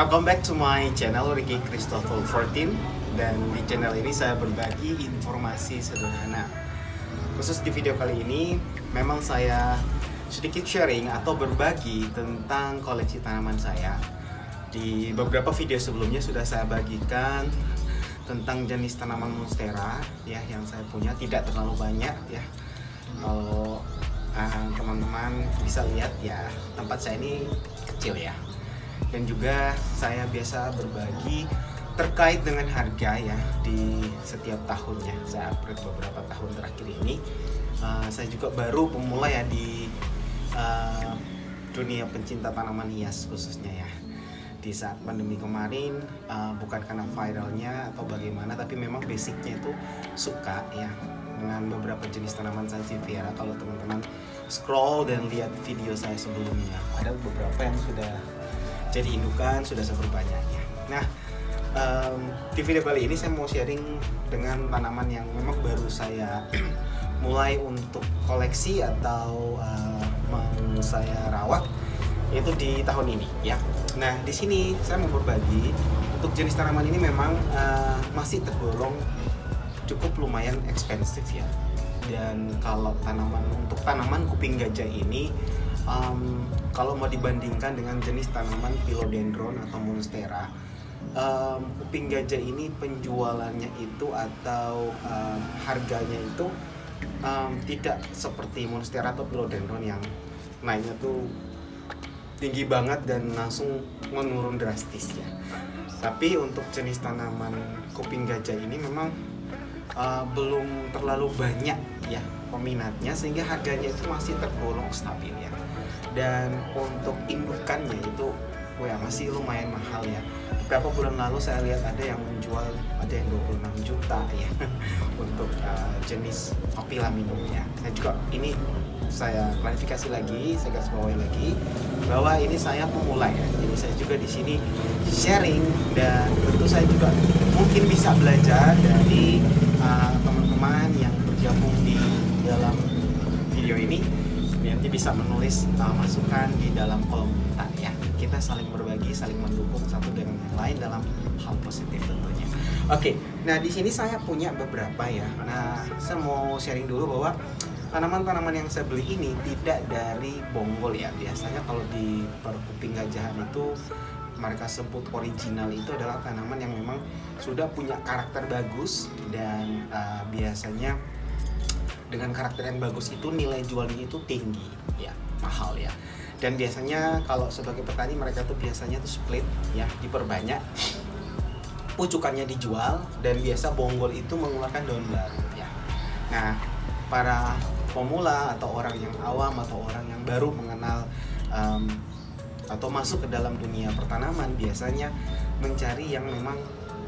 Welcome back to my channel Ricky Christopher 14. Dan di channel ini saya berbagi informasi sederhana. Khusus di video kali ini memang saya sedikit sharing atau berbagi tentang koleksi tanaman saya. Di beberapa video sebelumnya sudah saya bagikan tentang jenis tanaman monstera ya yang saya punya, tidak terlalu banyak ya. Kalau teman-teman bisa lihat ya, tempat saya ini kecil ya. Dan juga saya biasa berbagi terkait dengan harga ya di setiap tahunnya. Saya upgrade beberapa tahun terakhir ini. Saya juga baru pemula ya di dunia pencinta tanaman hias khususnya ya. Di saat pandemi kemarin, bukan karena viralnya atau bagaimana, tapi memang basicnya itu suka ya dengan beberapa jenis tanaman sansevieria. Kalau teman-teman scroll dan lihat video saya sebelumnya, ada beberapa yang sudah jadi indukan, sudah saya perbanyaknya. Nah, di video kali ini saya mau sharing dengan tanaman yang memang baru saya mulai untuk koleksi atau mau saya rawat, yaitu di tahun ini ya. Nah, di sini saya mau berbagi untuk jenis tanaman ini memang masih tergolong cukup lumayan ekspensif ya. Dan kalau untuk tanaman kuping gajah ini, kalau mau dibandingkan dengan jenis tanaman philodendron atau monstera, kuping gajah ini penjualannya itu atau harganya itu tidak seperti monstera atau philodendron yang naiknya tuh tinggi banget dan langsung menurun drastis ya. Tapi untuk jenis tanaman kuping gajah ini memang belum terlalu banyak ya peminatnya, sehingga harganya itu masih tergolong stabil ya. Dan untuk indukannya itu masih lumayan mahal ya. Beberapa bulan lalu saya lihat ada yang menjual, ada yang 26 juta ya untuk jenis Papila minumnya. Saya klarifikasi lagi, saya garis bawahi lagi bahwa ini saya pemula ya. Jadi saya juga di sini sharing, dan tentu saya juga mungkin bisa belajar dari teman-teman yang bergabung di dalam video ini. Nanti bisa menulis masukan di dalam kolom komentar ya. Kita saling berbagi, saling mendukung satu dengan yang lain dalam hal positif tentunya. Oke, nah di sini saya punya beberapa ya. Nah, saya mau sharing dulu bahwa tanaman-tanaman yang saya beli ini tidak dari Bonggol ya. Biasanya kalau di perkuping gajahan itu mereka sebut original, itu adalah tanaman yang memang sudah punya karakter bagus, dan biasanya dengan karakter yang bagus itu nilai jualnya itu tinggi ya, mahal ya. Dan biasanya kalau sebagai petani mereka tuh biasanya tuh split ya, diperbanyak, pucukannya dijual, dan biasa Bonggol itu mengeluarkan daun baru ya. Nah, para pemula atau orang yang awam atau orang yang baru mengenal atau masuk ke dalam dunia pertanaman biasanya mencari yang memang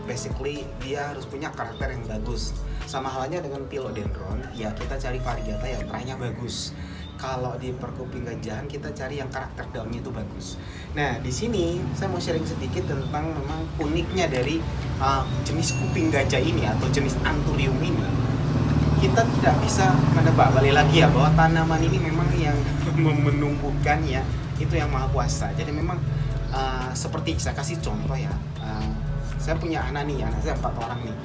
basically dia harus punya karakter yang bagus. Sama halnya dengan philodendron, ya kita cari varieta yang trahnya bagus. Kalau di perkuping gajahan kita cari yang karakter daunnya itu bagus. Nah, di sini saya mau sharing sedikit tentang memang uniknya dari jenis kuping gajah ini atau jenis Anthurium ini. Kita tidak bisa menebak, balik lagi ya, bahwa tanaman ini memang yang menumbuhkannya itu yang maha kuasa. Jadi memang seperti saya kasih contoh ya, saya punya anak saya 4 orang nih.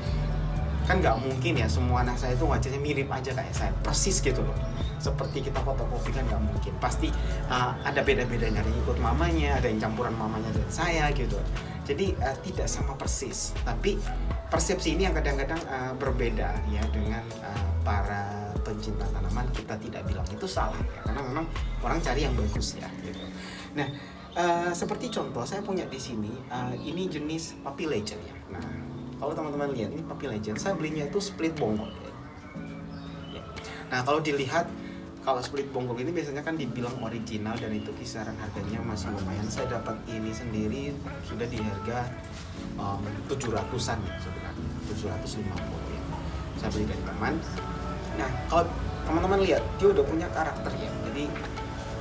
Kan nggak mungkin ya semua anak saya itu wajahnya mirip aja kayak saya, persis gitu loh. Seperti kita fotokopi kan nggak mungkin. Pasti ada beda-bedanya, ada yang ikut mamanya, ada yang campuran mamanya dan saya gitu. Jadi tidak sama persis. Tapi persepsi ini yang kadang-kadang berbeda ya dengan para pencinta tanaman. Kita tidak bilang itu salah ya, karena memang orang cari yang bagus ya gitu. Nah, seperti contoh saya punya di sini, ini jenis Puppy Legend ya. Nah, kalau teman-teman lihat ini Puppy Legend, saya belinya itu split Bonggol ya. Nah, kalau dilihat, kalau split Bonggol ini biasanya kan dibilang original, dan itu kisaran harganya masih lumayan. Saya dapat ini sendiri sudah di harga 700-an ya sebenarnya, 750 ya. Saya beli dari teman. Nah, kalau teman-teman lihat, dia udah punya karakter ya. Jadi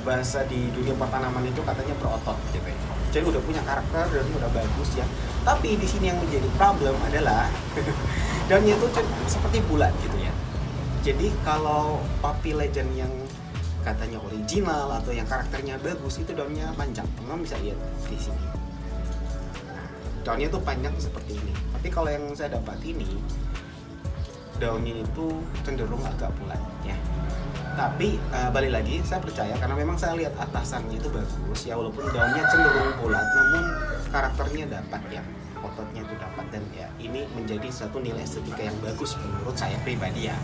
bahasa di dunia pertanaman itu katanya berotot gitu ya. Jadi udah punya karakter dan udah bagus ya. Tapi di sini yang menjadi problem adalah daunnya itu seperti bulat gitu ya. Jadi kalau Puppy Legend yang katanya original atau yang karakternya bagus itu daunnya panjang. Teman bisa lihat di sini. daunnya itu panjang seperti ini. Tapi kalau yang saya dapat ini, daunnya itu cenderung agak bulat ya. Tapi balik lagi, saya percaya karena memang saya lihat atasannya itu bagus ya, walaupun daunnya cenderung bulat, namun karakternya dapat ya, ototnya itu dapat, dan ya ini menjadi satu nilai estetika yang bagus menurut saya pribadi ya.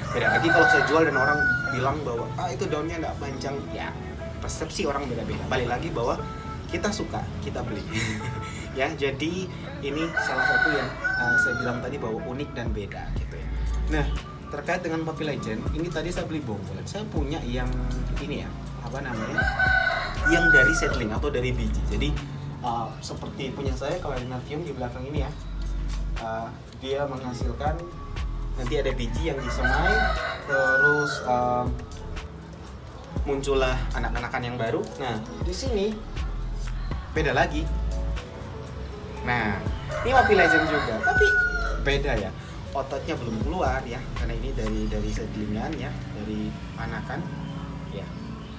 Beda lagi kalau saya jual dan orang bilang bahwa itu daunnya nggak panjang, ya persepsi orang beda-beda. Balik lagi bahwa kita suka, kita beli. Ya, jadi ini salah satu yang saya bilang tadi bahwa unik dan beda gitu ya. Nah, terkait dengan Puppy Legend, ini tadi saya beli bonggolan. Saya punya yang ini ya, apa namanya? Yang dari seedling atau dari biji. Jadi seperti punya saya Caladianarium di belakang ini ya. Dia menghasilkan, nanti ada biji yang disemai, terus muncullah anak-anakan yang baru. Nah, di sini beda lagi. Nah, ini Puppy Legend juga, tapi beda ya. Ototnya belum keluar ya, karena ini dari seedlingan ya, dari anakan ya.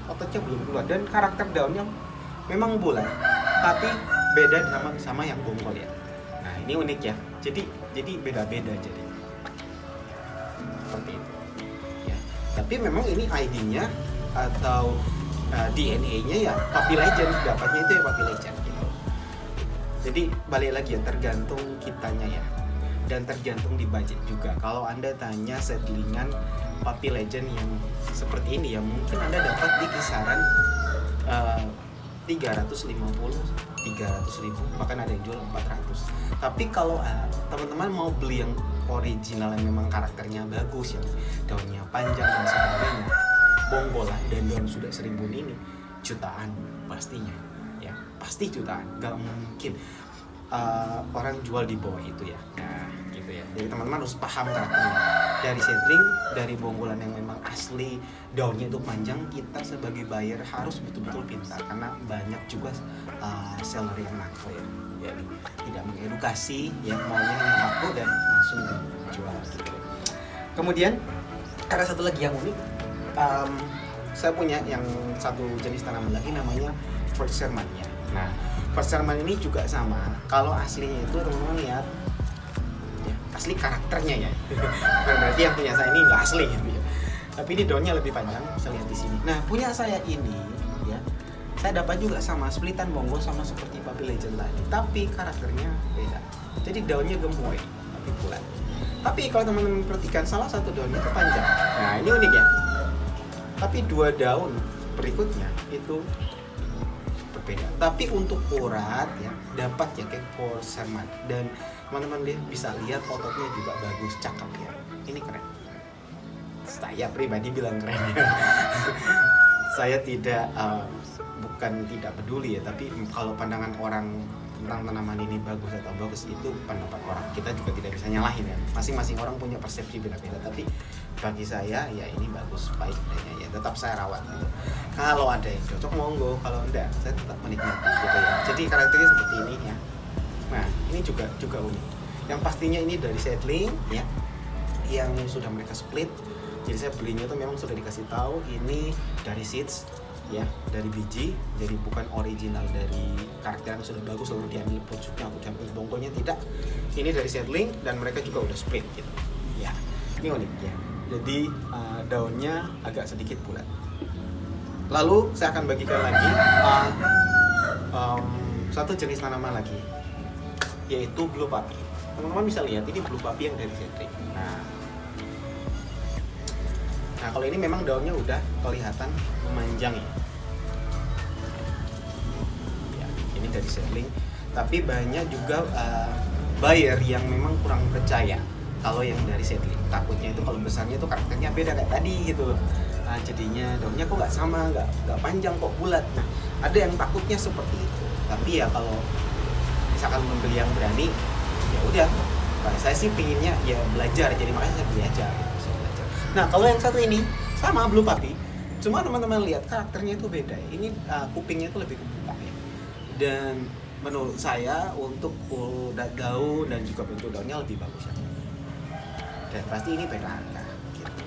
Ototnya belum keluar dan karakter daunnya memang bulat, tapi beda sama yang bonggol ya. Nah, ini unik ya. Jadi beda-beda jadi. Seperti itu. Ya. Tapi memang ini ID-nya atau DNA-nya ya Puppy Legend, dapatnya itu ya Puppy Legend gitu. Jadi balik lagi ya, tergantung kitanya ya. Dan tergantung di budget juga. Kalau Anda tanya seedlingan Puppy Legend yang seperti ini ya, mungkin Anda dapat di kisaran 350, 300 ribu, bahkan ada yang jual 400. Tapi kalau teman-teman mau beli yang original yang memang karakternya bagus, yang daunnya panjang dan sebagainya, bonggolan dan daun sudah serimbun ini, jutaan pastinya ya, pasti jutaan, gak mungkin orang jual di bawah itu ya. Nah gitu ya, jadi teman-teman harus paham karakternya dari seedling, dari bonggolan yang memang asli daunnya itu panjang. Kita sebagai buyer harus betul-betul pintar karena banyak juga seller yang nakal ya, jadi tidak mengedukasi ya, maunya yang laku dan langsung dijual gitu. Kemudian ada satu lagi yang unik, saya punya yang satu jenis tanaman lagi namanya First Sherman ya. Nah, First Sherman ini juga sama. Kalau aslinya itu teman-teman lihat ya, asli karakternya ya. Berarti yang punya saya ini nggak asli gitu ya. Tapi ini daunnya lebih panjang, bisa lihat di sini. Nah, punya saya ini ya, saya dapat juga sama splitan bonggol sama seperti Puppy Legend tadi, tapi karakternya beda. Jadi daunnya gemoy tapi bulat. Tapi kalau teman-teman perhatikan, salah satu daunnya itu panjang. Nah, ini unik ya. Tapi dua daun berikutnya itu berbeda. Tapi untuk urat ya dapat ya kayak First Sherman, dan teman-teman bisa lihat ototnya juga bagus, cakep ya. Ini keren. Saya pribadi bilang keren ya. Saya tidak bukan tidak peduli ya, tapi kalau pandangan orang tentang tanaman ini bagus atau bagus itu pendapat orang, kita juga tidak bisa nyalahin ya. Masing-masing orang punya persepsi beda-beda, tapi bagi saya ya ini bagus, baik adanya ya, tetap saya rawat gitu. Kalau ada yang cocok monggo, kalau enggak saya tetap menikmati gitu ya. Jadi karakternya seperti ini ya. Nah, ini juga unik. Yang pastinya ini dari seedling ya, yang sudah mereka split. Jadi saya belinya tuh memang sudah dikasih tahu ini dari seeds ya, dari biji, jadi bukan original dari karakter yang sudah bagus lalu diambil pucuknya atau diambil bongkolnya, tidak. Ini dari seedling dan mereka juga udah split gitu ya. Ini unik ya, jadi daunnya agak sedikit bulat. Lalu saya akan bagikan lagi satu jenis tanaman lagi, yaitu Blue Puppy. Teman-teman bisa lihat ini Blue Puppy yang dari seedling. Nah, kalau ini memang daunnya udah kelihatan memanjang ya. Ya, ini dari seedling. Tapi banyak juga buyer yang memang kurang percaya kalau yang dari seedling. Takutnya itu kalau besarnya itu karakternya beda kayak tadi gitu loh. Nah, jadinya daunnya kok nggak sama, nggak panjang kok bulat. Nah, ada yang takutnya seperti itu. Tapi ya kalau misalkan membeli yang berani, ya udah. Nah, saya sih pinginnya ya belajar, jadi makanya saya beli aja. Nah, kalau yang satu ini sama Blue Puppy, cuma teman-teman lihat karakternya itu beda. Ini kupingnya itu lebih kebuka ya. Dan menurut saya untuk daun dan juga bentuk daunnya lebih bagus ya. Dan pasti ini beda harga gitu.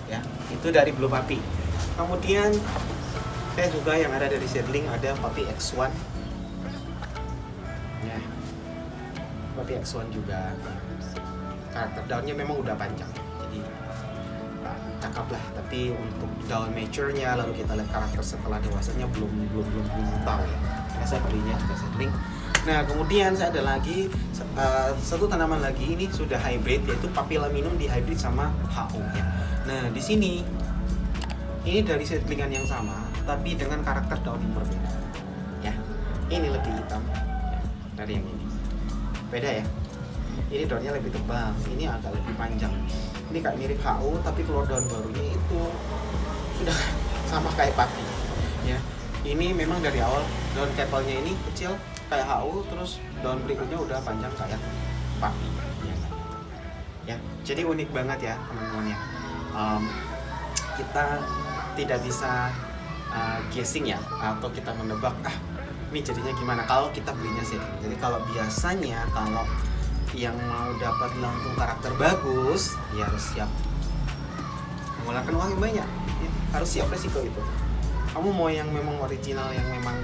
Ya, itu dari Blue Puppy. Kemudian saya juga yang ada dari seedling ada Puppy X1. Ya. seperti X1 juga. Karakter daunnya memang udah panjang, jadi cakep lah. Tapi untuk daun mature-nya, lalu kita lihat karakter setelah dewasanya belum tahu ya. Karena saya belinya juga seedling. Nah kemudian saya ada lagi satu tanaman lagi, ini sudah hybrid, yaitu Papilliminum di hybrid sama HO ya. Nah di sini ini dari seedlingan yang sama, tapi dengan karakter daun yang berbeda. Ya, ini lebih hitam ya, dari yang ini. Beda ya. Ini daunnya lebih tebal, ini agak lebih panjang. Ini kayak mirip HO, tapi keluar daun barunya itu sudah sama kayak papi. Ya, ini memang dari awal daun ketolnya ini kecil kayak HO, terus daun berikutnya udah panjang kayak papi. Ya, jadi unik banget ya teman-teman ya. Kita tidak bisa guessing ya, atau kita menebak ini jadinya gimana kalau kita belinya seedling. Jadi kalau biasanya kalau yang mau dapat langsung karakter bagus ya harus siap mengeluarkan uang yang banyak ya, harus siap resiko itu. Kamu mau yang memang original, yang memang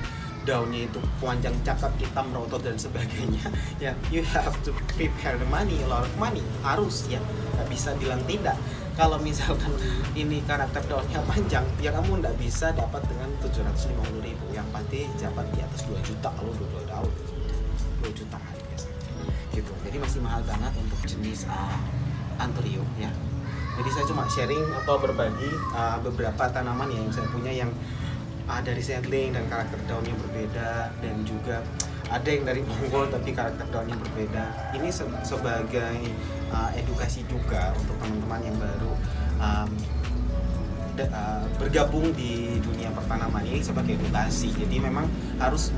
daunnya itu panjang, cakep, hitam, rotot dan sebagainya ya, you have to prepare the money, a lot of money, harus ya, nggak bisa bilang tidak. Kalau misalkan ini karakter daunnya panjang ya kamu nggak bisa dapat dengan 750.000, yang pasti dapat di atas 2 juta kalau 2 daun, 2 jutaan biasanya gitu. Jadi masih mahal banget untuk jenis Anthurium ya. Jadi saya cuma sharing atau berbagi beberapa tanaman ya yang saya punya, yang dari seedling dan karakter daunnya berbeda, dan juga ada yang dari bonggol tapi karakter daunnya berbeda. Ini sebagai edukasi juga untuk teman-teman yang baru bergabung di dunia pertanaman ini, sebagai edukasi. Jadi memang harus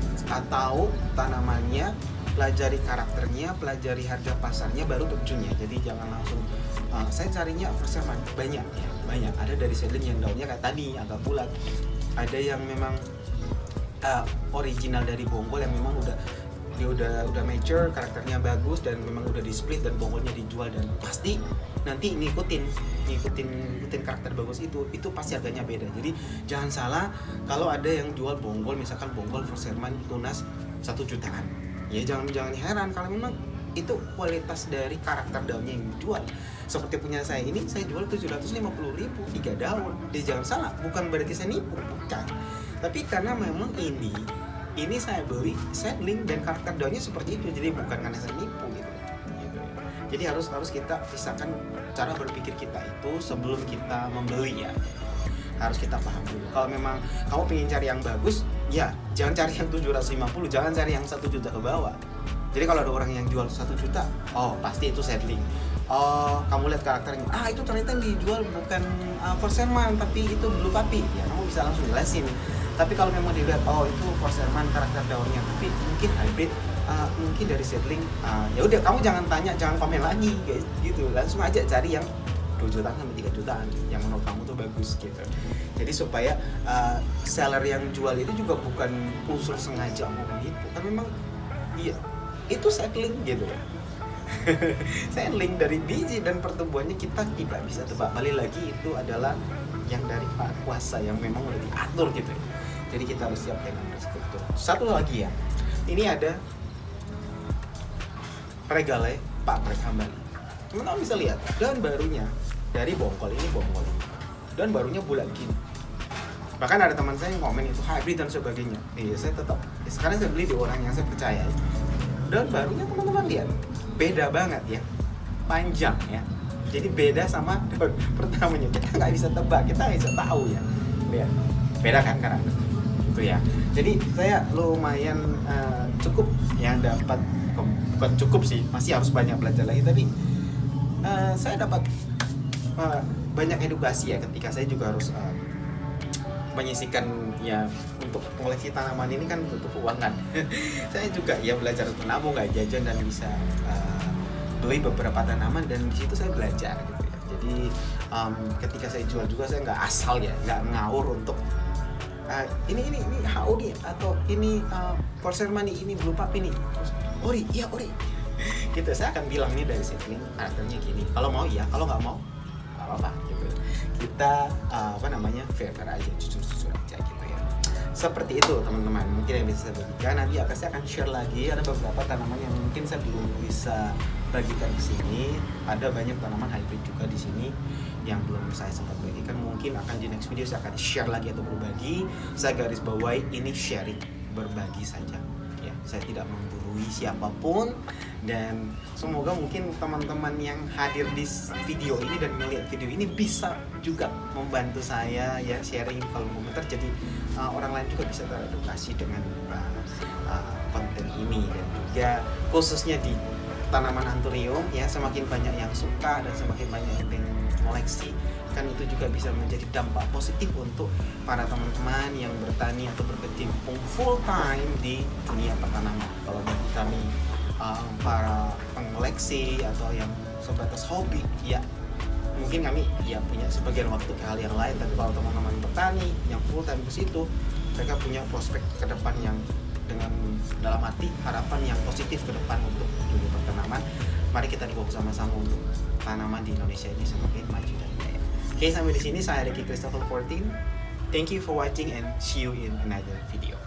tahu tanamannya, pelajari karakternya, pelajari harga pasarnya, baru terjunnya. Jadi jangan langsung saya carinya Forsythia banyak ya, banyak. Ada dari seedling yang daunnya kayak tadi agak bulat, ada yang memang original dari bonggol yang memang udah mature, karakternya bagus dan memang udah di split dan bonggolnya dijual, dan pasti nanti ngikutin karakter bagus itu pasti harganya beda. Jadi jangan salah kalau ada yang jual bonggol, misalkan bonggol Forsythia tunas 1 jutaan. Ya jangan heran kalau memang itu kualitas dari karakter daunnya yang dijual. Seperti punya saya ini, saya jual 750.000 3 daun. Jadi jangan salah, bukan berarti saya nipu, bukan. Tapi karena memang ini saya beli seedling dan karakter daunnya seperti itu, jadi bukan karena saya nipu gitu. Jadi harus kita pisahkan cara berpikir kita itu sebelum kita membeli ya. Harus kita paham dulu. Kalau memang kamu pengen cari yang bagus, ya jangan cari yang 750, jangan cari yang 1 juta ke bawah. Jadi kalau ada orang yang jual 1 juta, oh pasti itu seedling. Oh, kamu lihat karakternya, itu ternyata yang dijual bukan Forsythia tapi itu blue puppy. Ya kamu bisa langsung jelasin. Tapi kalau memang dilihat, oh itu Forsythia karakter daunnya, tapi mungkin hybrid, mungkin dari seedling, ya udah kamu jangan tanya, jangan komen lagi guys, gitu. Langsung aja cari yang 2 jutaan sampai 3 jutaan yang menurut kamu tuh bagus gitu. Jadi supaya seller yang jual itu juga bukan unsur sengaja mau menipu, kan memang iya itu seedling gitu ya. Seedling dari biji dan pertumbuhannya kita tidak bisa tebak. Balik lagi itu adalah yang dari Pak Kuasa yang memang udah diatur gitu ya. Jadi kita harus siap dengan resiko itu. Satu lagi ya, ini ada Regale Pak Brek Hambali. Teman-teman bisa lihat daun barunya dari bonggol, ini bonggol, daun barunya bulat gini. Bahkan ada teman saya yang komen itu hybrid dan sebagainya. Saya tetap sekarang saya beli di orang yang saya percaya. Daun barunya teman-teman lihat beda banget ya, panjang ya. Jadi beda sama daun pertamanya. Kita nggak bisa tebak, kita nggak bisa tahu ya. Beda kan karakter itu ya. Jadi saya lumayan cukup yang dapat, bukan cukup sih, masih harus banyak belajar lagi. Tapi saya dapat banyak edukasi ya, ketika saya juga harus menyisikan ya, untuk koleksi tanaman ini kan butuh keuangan. Saya juga ya belajar untuk nabung, nggak jajan, dan bisa beli beberapa tanaman, dan di situ saya belajar gitu ya. Jadi ketika saya jual juga saya nggak asal ya, nggak ngawur untuk ini HO nih, atau ini Forsythia ini blue puppy nih, ori gitu. Saya akan bilang nih dari seedling karakternya gini, kalau mau iya, kalau nggak mau nggak apa-apa gitu. Kita fair aja, jujur aja gitu ya. Seperti itu teman-teman, mungkin yang bisa saya bagikan. Nanti saya akan share lagi, ada beberapa tanaman yang mungkin saya belum bisa bagikan di sini. Ada banyak tanaman hybrid juga di sini yang belum saya sempat bagikan. Mungkin akan di next video saya akan share lagi atau berbagi. Saya garis bawahi ini sharing, berbagi saja. Ya, saya tidak menggurui siapapun, dan semoga mungkin teman-teman yang hadir di video ini dan melihat video ini bisa juga membantu saya ya, sharing di kolom komentar, jadi orang lain juga bisa teredukasi dengan konten ini. Dan juga khususnya di tanaman anthurium ya, semakin banyak yang suka dan semakin banyak yang pengen koleksi, kan itu juga bisa menjadi dampak positif untuk para teman-teman yang bertani atau berkecimpung full time di dunia pertanaman. Kalau bagi kami para pengoleksi atau yang sebatas hobi ya, mungkin kami ya punya sebagian waktu ke hal yang lain. Tapi kalau teman-teman petani yang full time ke situ, mereka punya prospek ke depan yang dengan dalam hati harapan yang positif ke depan untuk dunia pertanaman. Mari kita dukung sama-sama untuk tanaman di Indonesia ini semakin maju dan jaya. Oke, sampai di sini saya Ricky Christopher 14. Thank you for watching and see you in another video.